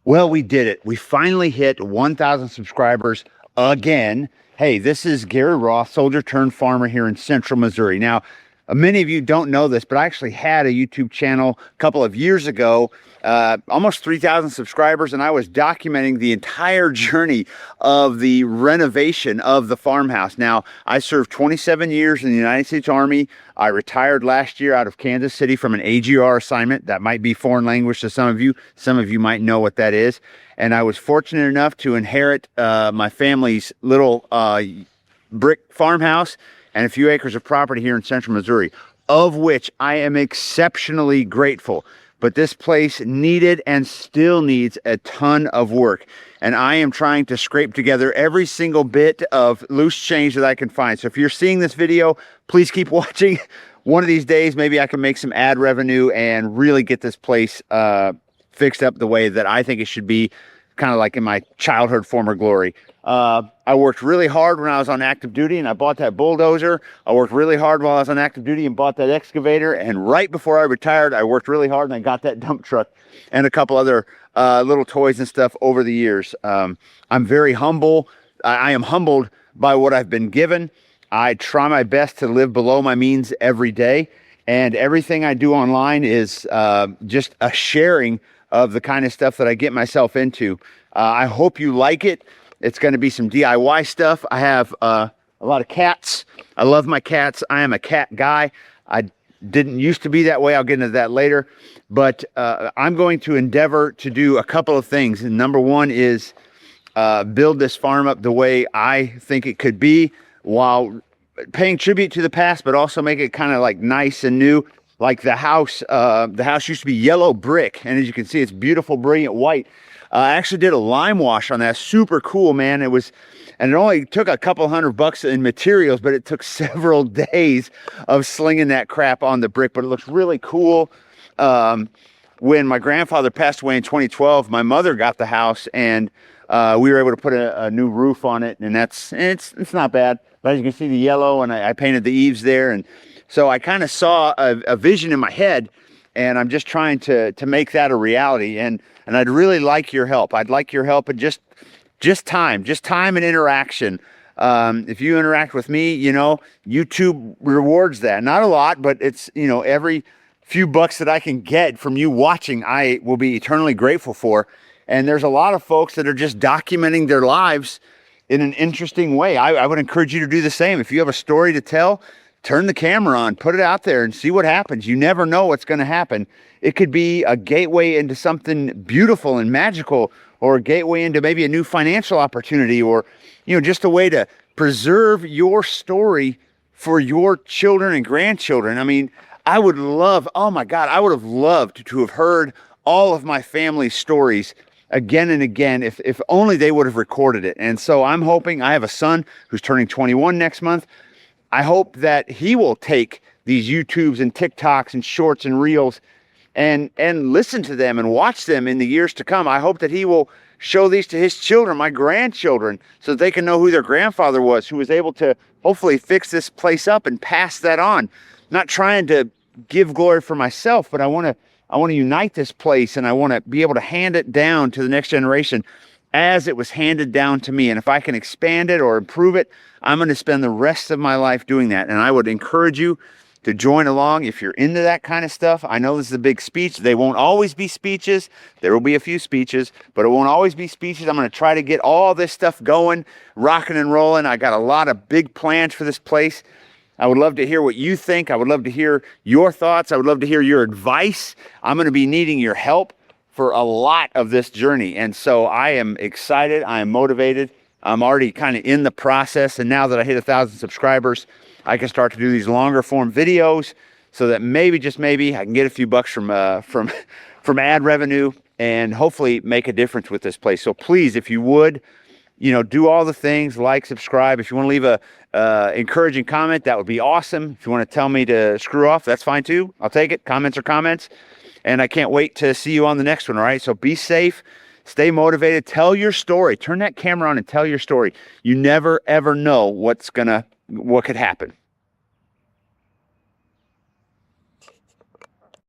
Well, we did it. We finally hit 1,000 subscribers again. Hey, this is Gary Roth, soldier turned farmer here in central Missouri. Now, many of you don't know this, but I actually had a YouTube channel a couple of years ago, almost 3,000 subscribers, and I was documenting the entire journey of the renovation of the farmhouse. Now, I served 27 years in the United States Army. I retired last year out of Kansas City from an AGR assignment. That might be foreign language to some of you. Some of you might know what that is. And I was fortunate enough to inherit my family's little brick farmhouse and a few acres of property here in central Missouri, of which I am exceptionally grateful. But this place needed and still needs a ton of work. And I am trying to scrape together every single bit of loose change that I can find. So if you're seeing this video, please keep watching. One of these days, maybe I can make some ad revenue and really get this place fixed up the way that I think it should be, kind of like in my childhood former glory. I worked really hard when I was on active duty and I bought that bulldozer. I worked really hard while I was on active duty and bought that excavator. And right before I retired, I worked really hard and I got that dump truck and a couple other little toys and stuff over the years. I'm very humble. I am humbled by what I've been given. I try my best to live below my means every day. And everything I do online is just a sharing of the kind of stuff that I get myself into. I hope you like it. It's going to be some DIY stuff. I have a lot of cats. I love my cats. I am a cat guy. I didn't used to be that way. I'll get into that later. But I'm going to endeavor to do a couple of things. And number one is build this farm up the way I think it could be, while paying tribute to the past, but also make it kind of like nice and new. Like the house used to be yellow brick, and as you can see, it's beautiful, brilliant white. I actually did a lime wash on that. Super cool, man. It only took a couple $100 in materials, but it took several days of slinging that crap on the brick. But it looks really cool. When my grandfather passed away in 2012, my mother got the house, and we were able to put a new roof on it, and it's not bad. But as you can see, the yellow, and I painted the eaves there, and so I kind of saw a vision in my head, and I'm just trying to make that a reality. And I'd really like your help. I'd like your help and just time and interaction. If you interact with me, YouTube rewards that. Not a lot, but it's, every few bucks that I can get from you watching, I will be eternally grateful for. And there's a lot of folks that are just documenting their lives in an interesting way. I would encourage you to do the same. If you have a story to tell, turn the camera on, put it out there and see what happens. You never know what's going to happen. It could be a gateway into something beautiful and magical, or a gateway into maybe a new financial opportunity, or, just a way to preserve your story for your children and grandchildren. I mean, I would love, oh my God, I would have loved to have heard all of my family's stories again and again, if only they would have recorded it. And so I'm hoping, I have a son who's turning 21 next month. I hope that he will take these YouTubes and TikToks and shorts and reels and listen to them and watch them in the years to come. I hope that he will show these to his children, my grandchildren, so that they can know who their grandfather was, who was able to hopefully fix this place up and pass that on. Not trying to give glory for myself, but I want to unite this place, and I want to be able to hand it down to the next generation as it was handed down to me. And if I can expand it or improve it, I'm going to spend the rest of my life doing that. And I would encourage you to join along if you're into that kind of stuff. I know this is a big speech. They won't always be speeches. There will be a few speeches, but it won't always be speeches. I'm going to try to get all this stuff going, rocking and rolling. I got a lot of big plans for this place. I would love to hear what you think. I would love to hear your thoughts. I would love to hear your advice. I'm going to be needing your help for a lot of this journey. And so I am excited. I am motivated. I'm already kind of in the process. And now that I hit 1,000 subscribers, I can start to do these longer form videos, so that maybe, just maybe, I can get a few bucks from ad revenue and hopefully make a difference with this place. So please, if you would, do all the things, like, subscribe. If you want to leave a encouraging comment, that would be awesome. If you want to tell me to screw off, that's fine too. I'll take it. Comments are comments. And I can't wait to see you on the next one, all right? So be safe, stay motivated, tell your story. Turn that camera on and tell your story. You never, ever know what could happen.